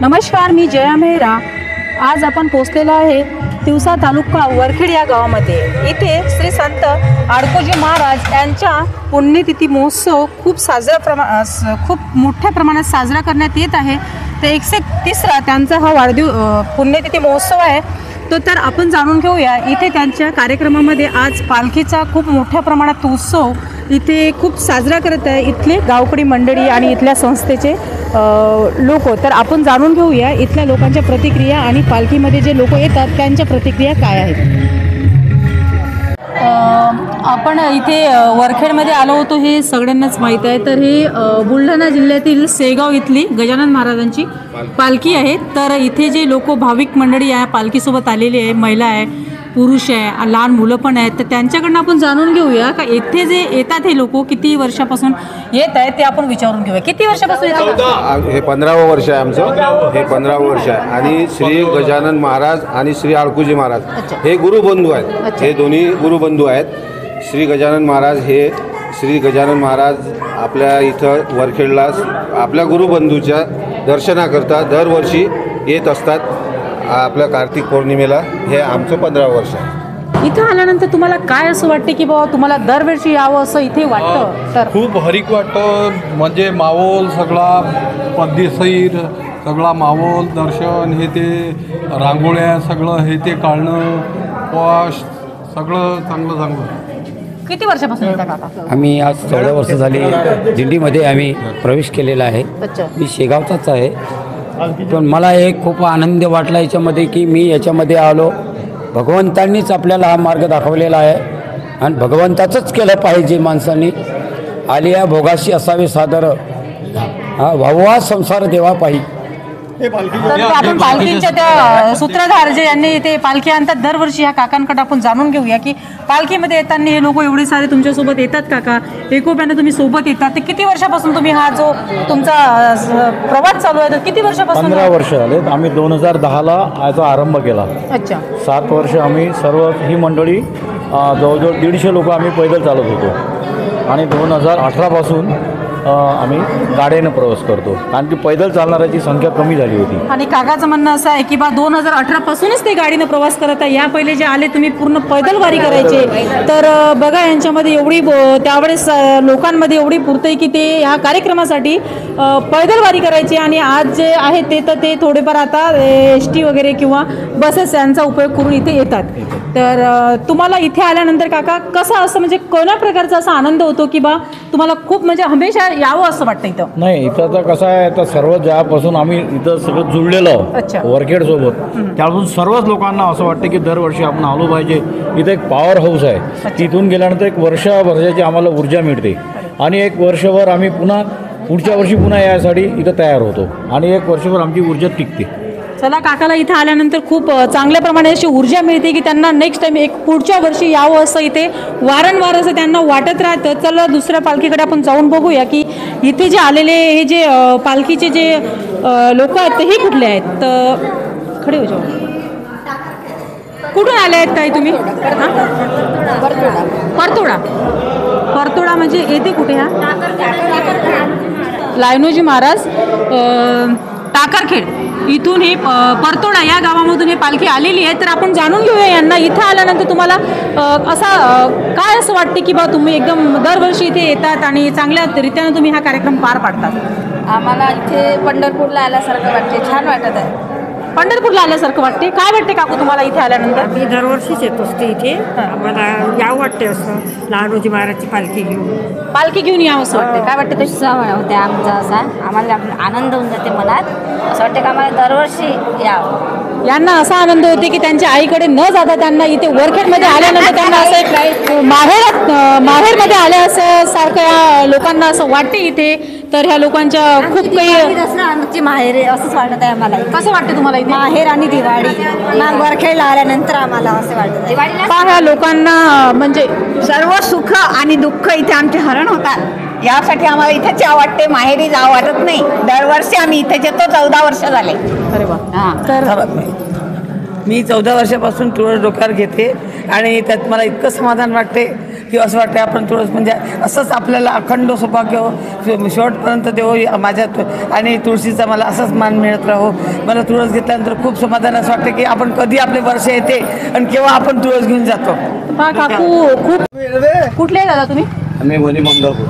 नमस्कार, मी जया मेहरा। आज आपण पोहोचलेलो आहे तिवसा तालुका वरखेड या गावामध्ये। इथे श्री संत आडकोजी महाराज यांच्या पुण्यतिथी महोत्सव खूप मोठ्या प्रमाणात साजरा करण्यात येत आहे। तर 130रा त्यांचा हा पुण्यतिथी महोत्सव आहे। तर आपण जाणून घेऊया इथे त्यांच्या कार्यक्रमामध्ये आज पालखीचा खूप मोठ्या प्रमाणात उत्सव इथे खूप साजरा करत आहे इथले गावकरी मंडळी आणि इथल्या संस्थेचे लोक। तर आपण जाणून घेऊया इथल्या लोकांच्या प्रतिक्रिया आणि पालखीमध्ये जे लोक येतात त्यांच्या प्रतिक्रिया काय आहेत। आपण इथे वरखेडमध्ये आलो होतो हे सगळ्यांनाच माहीत आहे। तर हे बुलढाणा जिल्ह्यातील सेगाव इथली गजानन महाराजांची पालखी आहे। तर इथे जे लोक भाविक मंडळी आहे पालखीसोबत आलेली आहे, महिला आहे, पुरुष आहे, लहान मुलं पण आहेत। तर त्यांच्याकडनं आपण जाणून घेऊया का इथे जे येतात हे लोक किती वर्षापासून येत आहेत ते आपण विचारून घेऊया। किती वर्षापासून येतात? हे 15वं वर्ष आहे आमचं, हे 15वं वर्ष आहे। आणि श्री गजानन महाराज आणि श्री आडकोजी महाराज हे गुरुबंधू आहेत। हे दोन्ही गुरुबंधू आहेत। श्री गजानन महाराज हे श्री गजानन महाराज आपल्या इथं वरखेडला आपल्या गुरुबंधूच्या दर्शनाकरता दरवर्षी येत असतात आपल्या कार्तिक पौर्णिमेला। हे आमचं 15वं वर्ष आहे। इथं आल्यानंतर तुम्हाला काय असं वाटते की बाबा तुम्हाला दरवर्षी यावं असं इथे वाटतं? तर खूप हरिक वाटतं, म्हणजे माहोल सगळा पद्धतशीर, सगळा माहोल दर्शन हे ते रांगोळ्या सगळं हे ते काढणं पॉश सगळं चांगलं। किती वर्षापासून येता काका? आम्ही आज 14 वर्ष झाली दिंडीमध्ये आम्ही प्रवेश केलेला आहे। मी शेगावचाच आहे, पण मला एक खूप आनंद वाटला याच्यामध्ये की मी याच्यामध्ये आलो। भगवंतांनीच आपल्याला हा मार्ग दाखवलेला आहे आणि भगवंताचंच केलं पाहिजे। माणसांनी आलिया भोगाशी असावे सादर, हा वाहवा संसार देवा पाहिजे। तर आपण पालखींच्या त्या सूत्रधार जे यांनी ते पालखी आणतात दरवर्षी, ह्या काकांकडे आपण जाणून घेऊया की पालखीमध्ये येताना हे लोक एवढे सारे तुमच्यासोबत येतात काका, एकोप्याने तुम्ही सोबत येतात। तर किती वर्षापासून तुम्ही हा जो तुमचा प्रवास चालू आहे तर किती वर्षापासून? 15 वर्ष झाले। आम्ही 2010ला याचा आरंभ केला। अच्छा, 7 वर्ष आम्ही सर्व ही मंडळी जवळजवळ 150 लोक आम्ही पैदल चालत होतो आणि 2018 पासून आम्ही गाड्यानं प्रवास करतो, कारण की पैदल चालणाऱ्याची संख्या कमी झाली होती। आणि काकाचं म्हणणं असं आहे की 2018 पासूनच ते गाडीनं प्रवास करत आहे। या पहिले जे आले तुम्ही पूर्ण पैदल वारी करायचे, तर बघा यांच्यामध्ये एवढी त्यावेळेस लोकांमध्ये एवढी पुरते की ते ह्या कार्यक्रमासाठी पैदल वारी करायची। आणि आज जे आहे ते तर ते थोडेफार आता ST वगैरे किंवा बसेस यांचा उपयोग करून इथे येतात। तर तुम्हाला इथे आल्यानंतर काका कसं असं म्हणजे कोणत्या प्रकारचा असा आनंद होतो की बा तुम्हाला खूप म्हणजे हमेशा यावं असं वाटतं इथं? नाही, इथं तर कसं आहे, आता सर्व ज्यापासून आम्ही इथं सगळं जुळलेलो आहोत वरखेड सोबत, त्यापासून सर्वच लोकांना असं वाटतं की दरवर्षी आपण आलो पाहिजे। इथं एक पॉवर हाऊस आहे, तिथून गेल्यानंतर एक वर्षभराची आम्हाला ऊर्जा मिळते आणि एक वर्षभर आम्ही पुढच्या वर्षी पुन्हा यासाठी इथं तयार होतो आणि एक वर्षभर आमची ऊर्जा टिकते। चला, काकाला इथं आल्यानंतर खूप चांगल्या प्रमाणे अशी ऊर्जा मिळते की त्यांना नेक्स्ट टाइम एक पुढच्या वर्षी यावं असं इथे वारंवार असं त्यांना वाटत राहतं। चला, दुसऱ्या पालखीकडे आपण जाऊन बघूया की इथे जे आलेले हे जे पालखीचे जे लोक आहेत ते हे कुठले आहेत। तर खडे हो जाऊ, कुठून आले आहेत ताई तुम्ही? परतोडा म्हणजे येते कुठे? हा लायनोजी महाराज टाकरखेड इथून हे परतोडा या गावामधून हे पालखी आलेली आहे। तर आपण जाणून घेऊया यांना इथं आल्यानंतर तुम्हाला काय असं वाटते की बा तुम्ही एकदम दरवर्षी इथे येतात आणि चांगल्या रीतीने तुम्ही हा कार्यक्रम पार पाडतात? आम्हाला इथे पंढरपूरला आल्यासारखं वाटते, छान वाटत आहे। पंढरपूरला आल्यासारखं वाटते? काय वाटते काकू तुम्हाला इथे आल्यानंतर? मी दरवर्षीच येत असते इथे, आम्हाला यावं वाटते असं लहानोजी महाराजची पालखी घेऊन यावं असं वाटते। काय वाटते? उत्साह होते आमचा असा, आम्हाला आनंद होऊन जाते मनात, असं वाटते की आम्हाला दरवर्षी यावं। यांना असा आनंद होते की त्यांच्या आईकडे न जाता त्यांना इथे वरखेडमध्ये आल्यानंतर त्यांना असं एक माहेरमध्ये आल्या असं सारखं या लोकांना असं वाटते इथे। तर ह्या लोकांच्या खूप काही दसरा आमची माहेर आहे असंच वाटत आहे आम्हाला। कसं वाटतं तुम्हाला इथे? माहेर आणि दिवाळी वरखेडला आल्यानंतर आम्हाला असं वाटतं ह्या लोकांना म्हणजे सर्व सुख आणि दुःख इथे आमचे हरण होतात। यासाठी आम्हाला इथेच यावं वाटते, माहेरी जावं वाटत नाही। दरवर्षी आम्ही इथेच येतो, 14 वर्ष झाले। अरे वा, तर मी 14 वर्षापासून तुळस डोक्यावर घेते आणि त्यात मला इतकं समाधान वाटते की असं वाटतं आपण थोडंच म्हणजे असंच आपल्याला अखंड सौभाग्य शेवटपर्यंत देव माझ्यात आणि तुळशीचा मला असाच मान मिळत राहो. मला तुळस घेतल्यानंतर खूप समाधान असं वाटतं की आपण कधी आपले वर्ष येते आणि केव्हा आपण तुळस घेऊन जातो. काकू खूप कुठले दादा तुम्ही? आम्ही वनी मंगापूर.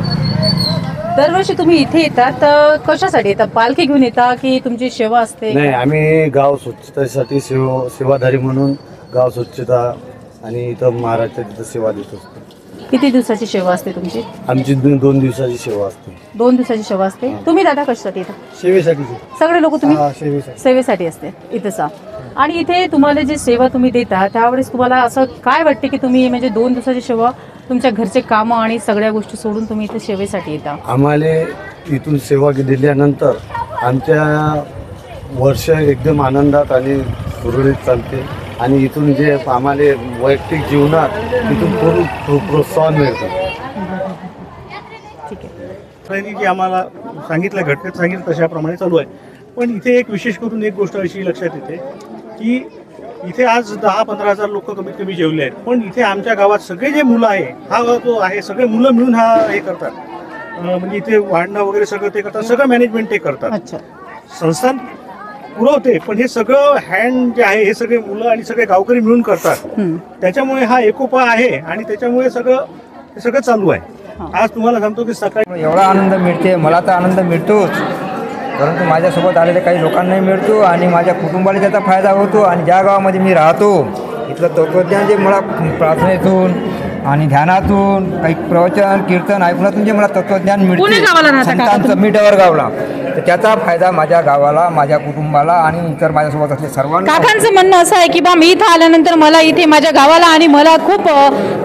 दरवर्षी तुम्ही इथे येतात तर कशासाठी येतात? पालखी घेऊन येता की तुमची सेवा असते? नाही, आम्ही गाव स्वच्छतेसाठी सेवाधारी म्हणून गाव स्वच्छता आणि इथं महाराजच्या तिथं सेवा देत असतो. किती दिवसाची सेवा असते तुमची? आमची 2 दिवसाची सेवा असते. 2 दिवसाची सेवा असते. तुम्ही दादा कशासाठी येतात? सेवेसाठी. सगळे लोक तुम्ही सेवेसाठी असते इथं. आणि इथे तुम्हाला जी सेवा तुम्ही देता त्यावेळेस तुम्हाला असं काय वाटते की तुम्ही म्हणजे 2 दिवसाची सेवा तुमच्या घरचे कामं आणि सगळ्या गोष्टी सोडून तुम्ही इथे सेवेसाठी येता? आम्हाला इथून सेवा दिल्यानंतर आमच्या वर्ष एकदम आनंदात आणि सुरळीत चालते आणि इथून जे आम्हाला वैयक्तिक जीवनात इथून प्रोत्साहन मिळतं. ठीक आहे. जी आम्हाला सांगितलं घटनेत सांगितलं तशाप्रमाणे चालू आहे. पण इथे एक विशेष करून एक गोष्ट अशी लक्षात येते की इथे आज 10-15 हजार लोक कमीत कमी जेवले आहेत. पण इथे आमच्या गावात सगळे जे मुलं आहे हा जो आहे सगळे मुलं मिळून हा हे करतात. म्हणजे इथे वाढणं वगैरे सगळं ते करतात. सगळं मॅनेजमेंट ते करतात. संस्थान पुरवते पण हे सगळं हँड जे आहे हे सगळे मुलं आणि सगळे गावकरी मिळून करतात. त्याच्यामुळे हा एकोपा आहे आणि त्याच्यामुळे सगळं चालू आहे. आज तुम्हाला सांगतो की सकाळी एवढा आनंद मिळते. मला तर आनंद मिळतोच, परंतु माझ्यासोबत आलेल्या काही लोकांनाही मिळतो आणि माझ्या कुटुंबाला त्याचा फायदा होतो. आणि ज्या गावामध्ये मी राहतो इथलं तत्त्वज्ञान जे मला प्रार्थनेतून आणि ध्यानातून काही प्रवचन कीर्तन ऐकूनातून जे मला तत्त्वज्ञान मिळते संतांचं, मी डवरगावला, तर त्याचा फायदा माझ्या गावाला, माझ्या कुटुंबाला आणि इतर माझ्यासोबत असले सर्वांना. काकांचं म्हणणं असं आहे की बा मी इथं आल्यानंतर मला इथे माझ्या गावाला आणि मला खूप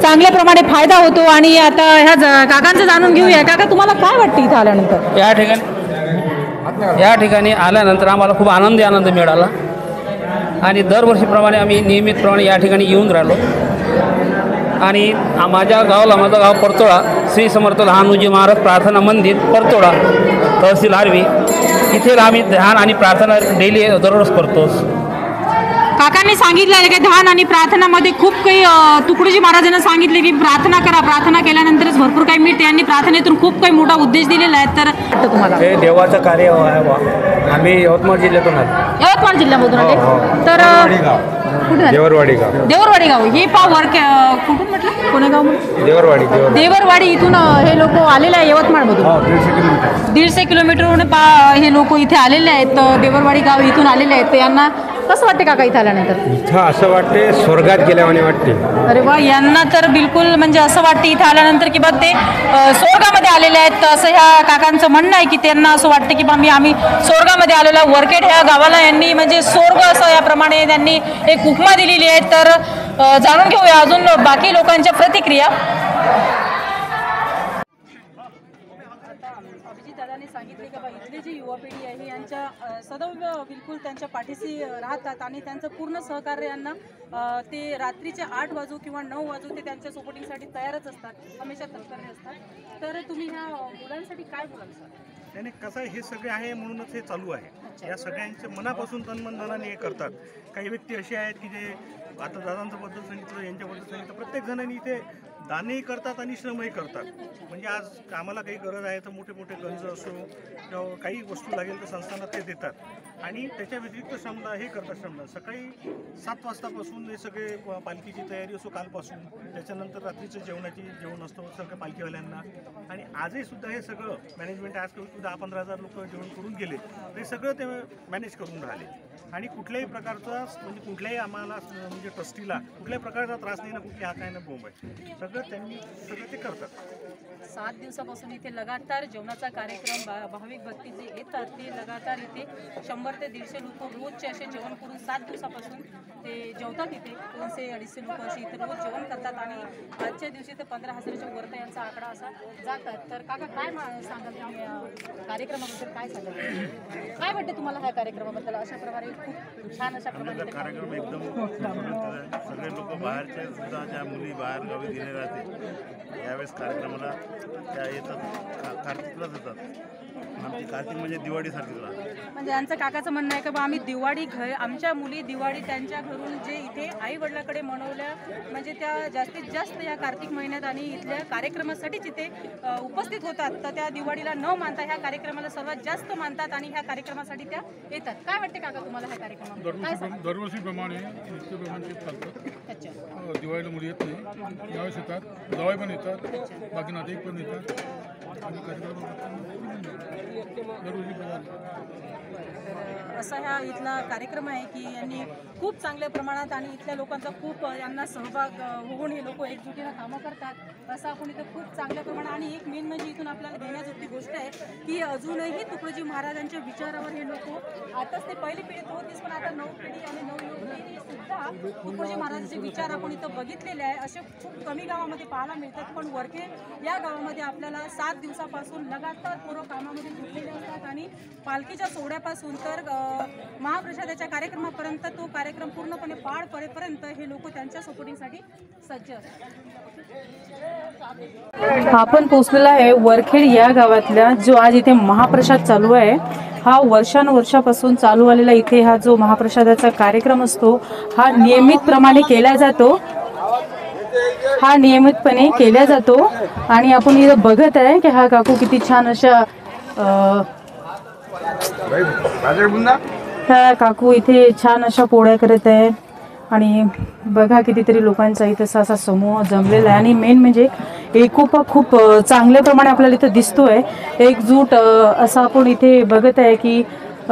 चांगल्या प्रमाणे फायदा होतो. आणि आता ह्या काकांचं जाणून घेऊया. काका तुम्हाला काय वाटतं इथं आल्यानंतर? या ठिकाणी आल्यानंतर आम्हाला खूप आनंद मिळाला आणि दरवर्षीप्रमाणे आम्ही नियमितप्रमाणे या ठिकाणी येऊन राहिलो. आणि माझं गाव परतोळा, श्री समर्थ लहानूजी महाराज प्रार्थना मंदिर परतोळा, तहसील आर्वी, इथे आम्ही ध्यान आणि प्रार्थना डेली दररोज करतो. काकांनी सांगितलं की ध्यान आणि प्रार्थनामध्ये खूप काही तुकडोजी महाराजांना सांगितले की प्रार्थना करा, प्रार्थना केल्यानंतरच भरपूर काही मिळते आणि प्रार्थनेतून खूप काही मोठा उद्देश दिलेला आहे. तर वाटतं तुम्हाला हे देवाचं कार्य आहे. आम्ही यवतमाळ जिल्ह्यातून आलो. यवतमाळ जिल्ह्यामधून आले. तर देवरवाडी गाव हे कुठून म्हटलं? कोण्या गाव? देवरवाडी इथून हे लोक आलेले आहे यवतमाळमधून. 150 किलोमीटरहून हे लोक इथे आलेले आहेत. देवरवाडी गाव इथून आलेले आहेत. तर यांना कसं वाटते काका इथं आल्यानंतर? इथं असं वाटते स्वर्गात गेल्यावानी वाटते. अरे वा, यांना तर बिलकुल म्हणजे असं वाटते इथं आल्यानंतर की बा ते स्वर्गामध्ये आलेले आहेत. असं ह्या काकांचं म्हणणं आहे की त्यांना असं वाटतं की बा आम्ही स्वर्गामध्ये आलेलो आहे. वरखेड ह्या गावाला यांनी म्हणजे स्वर्ग असं याप्रमाणे त्यांनी एक उपमा दिलेली आहे. तर जाणून घेऊया अजून बाकी लोकांच्या प्रतिक्रिया. दादांनी सांगितले की बा इथली जी युवा पिढी आहे यांच्या सदैव बिलकुल त्यांच्या पाठीशी राहतात आणि त्यांचं पूर्ण सहकार्य यांना ते रात्रीचे 8 वाजो किंवा 9 वाजो ते त्यांच्या सपोर्टिंगसाठी तयारच असतात, हमेशा तत्पर असतात. तर तुम्ही ह्या मुलांसाठी काय बोलाल सर? त्याने कसं आहे हे सगळे आहे म्हणूनच हे चालू आहे. या सगळ्यांचे मनापासून तनमनधनाने हे करतात. काही व्यक्ती असे आहेत की जे आता दादांचं बद्दल सांगितलं, यांच्याबद्दल सांगितलं, प्रत्येक जणांनी इथे दानही करतात आणि श्रमही करतात. म्हणजे आज आम्हाला काही गरज आहे तर मोठे मोठे गंज असो किंवा काही वस्तू लागेल तर संस्थानात ते देतात आणि त्याच्या व्यतिरिक्त श्रमदा हे करतात. श्रमदान सकाळी 7 वाजतापासून हे सगळे पालखीची तयारी असो कालपासून, त्याच्यानंतर रात्रीचं जेवण असतं सगळ्या पालखीवाल्यांना. आणि आजही सुद्धा हे सगळं मॅनेजमेंट आज 10-15 हजार लोक जेवण करून गेले, ते सगळं ते मॅनेज करून राहिले. आणि कुठल्याही प्रकारचा म्हणजे कुठल्याही आम्हाला म्हणजे ट्रस्टीला कुठल्याही प्रकारचा त्रास नाही ना, कुठली हा काय ना बोंब आहे, सगळं ते करतात. 7 दिवसापासून इथे लगातार जेवणाचा कार्यक्रम भाविक भक्ती जे येतात ते लगातार इथे 100 ते 150 लोक रोजचे असे जेवण करून 7 दिवसापासून ते जेवतात. इथे 200-250 लोक असे इथे रोज जेवण करतात आणि आजच्या दिवशी ते 15,000च्या वरत यांचा आकडा असा जातात. तर काका काय सांगाल तुम्ही कार्यक्रमाबद्दल? काय सांगाल, काय वाटते तुम्हाला ह्या कार्यक्रमाबद्दल? अशा प्रकारे खूप छान अशा प्रकारे कार्यक्रम एकदम सगळे लोक बाहेरचे सुद्धा ज्या मुली बाहेर गावी गेले राहते यावेळेस कार्यक्रमाला त्या येतात, कार्तिकलाच येतात. आमची कार्तिक म्हणजे दिवाळीसारखीच राहते. म्हणजे यांचं काकाचं म्हणणं आहे की बा आम्ही दिवाळी आमच्या मुली दिवाळी त्यांच्या घरून जे इथे आई वडिलाकडे मनवल्या म्हणजे त्या जास्तीत जास्त या कार्तिक महिन्यात आणि इथल्या कार्यक्रमासाठीच इथे उपस्थित होतात. तर त्या दिवाळीला न मानता ह्या कार्यक्रमाला सर्वात जास्त मानतात आणि ह्या कार्यक्रमासाठी त्या येतात. काय वाटते काका तुम्हाला ह्या कार्यक्रमात? दरवर्षीप्रमाणे नित्यप्रमाणे चालतं. अच्छा. दिवाळीला मुली येत नाही, यावेळेस येतात, जावई पण येतात, बाकी नातेवाईक पण येतात आणि असा हा इथला कार्यक्रम आहे की यांनी खूप चांगल्या प्रमाणात आणि इथल्या लोकांचा खूप यांना सहभाग होऊन हे लोक एकजुटीनं कामं करतात. असं आपण इथं खूप चांगल्या प्रमाणात आणि एक मेन म्हणजे इथून आपल्याला घेण्याजोगती गोष्ट आहे की अजूनही तुकडोजी महाराजांच्या विचारावर हे लोक आताच ते पहिली पिढी होतीच पण आता नऊ पिढी आणि नवयुवक पिढी सुद्धा तुकडोजी महाराजांचे विचार आपण इथं बघितलेले आहे. असे खूप कमी गावामध्ये पाहायला मिळतात पण वरखे या गावामध्ये आपल्याला 7 दिवसापासून लगातार पूर्व कामामध्ये जुटलेले असतात आणि पालखीच्या सोहळ्यापासून तर महाप्रसादाच्या कार्यक्रमापर्यंत तो कार्यक्रम पूर्णपणे पार पडेपर्यंत हे लोक त्यांच्या सपोर्टिंगसाठी सज्ज असतात. आपण पोहोचलेला आहे वरखेड या गावातल्या जो आज इथे महाप्रसाद चालू आहे. हा वर्षानुवर्षापासून चालू आलेला इथे हा जो महाप्रसादाचा कार्यक्रम असतो हा नियमितप्रमाणे केला जातो. हा नियमितपणे केला जातो आणि आपण इथं बघत आहे की हा काकू किती छान अशा ह्या काकू इथे छान अशा पोळ्या करत आहेत आणि बघा कितीतरी लोकांचा इथं असा समूह जमलेला आहे आणि मेन म्हणजे एकोपा खूप चांगल्या प्रमाणे आपल्याला इथं दिसतोय. एकजूट असं आपण इथे बघत आहे की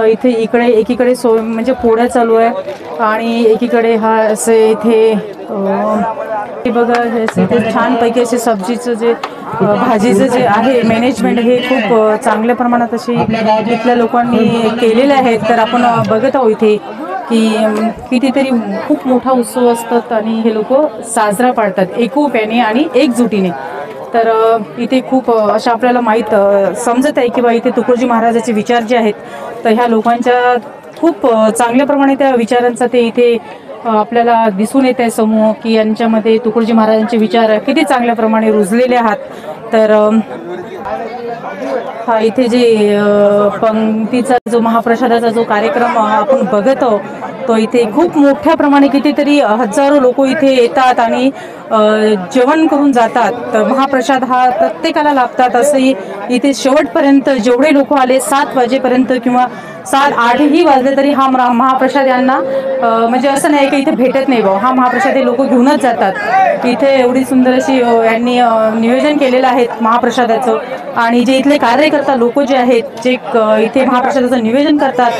इथे एकीकडे म्हणजे पोळ्या चालू आहे आणि एकीकडे हा असे इथे बघा इथे छानपैकी असे सब्जीचं जे भाजीचं जे आहे मॅनेजमेंट हे खूप चांगल्या प्रमाणात असे इथल्या लोकांनी केलेले आहेत. तर आपण बघत आहोत इथे की कितीतरी खूप मोठा उत्सव असतात आणि हे लोक साजरा पाडतात एकोप्याने आणि एकजुटीने. तर इथे खूप अशा आपल्याला माहीत समजत आहे की बा इथे तुकडोजी महाराजाचे विचार जे आहेत तर ह्या लोकांच्या खूप चांगल्या प्रमाणे त्या विचारांचा ते इथे आपल्याला दिसून येत आहे समूह की यांच्यामध्ये तुकडोजी महाराजांचे विचार किती चांगल्या प्रमाणे रुजलेले आहात. तर हा इथे जे पंक्तीचा जो महाप्रसादाचा जो कार्यक्रम आपण बघत आहोत तो इथे खूप मोठ्या प्रमाणे कितीतरी हजारो लोक इथे येतात आणि जेवण करून जातात. तर महाप्रसाद हा प्रत्येकाला लाभतात. असंही इथे शेवटपर्यंत जेवढे लोक आले 7 वाजेपर्यंत किंवा 7-8ही वाजले तरी हा महाप्रसाद यांना म्हणजे असं नाही की इथे भेटत नाही भाऊ, हा महाप्रसाद हे लोक घेऊनच जातात. इथे एवढी सुंदर अशी यांनी नियोजन केलेलं आहे महाप्रसादाचं आणि जे इथले कार्यकर्ता लोक जे आहेत जे इथे महाप्रसादाचं नियोजन करतात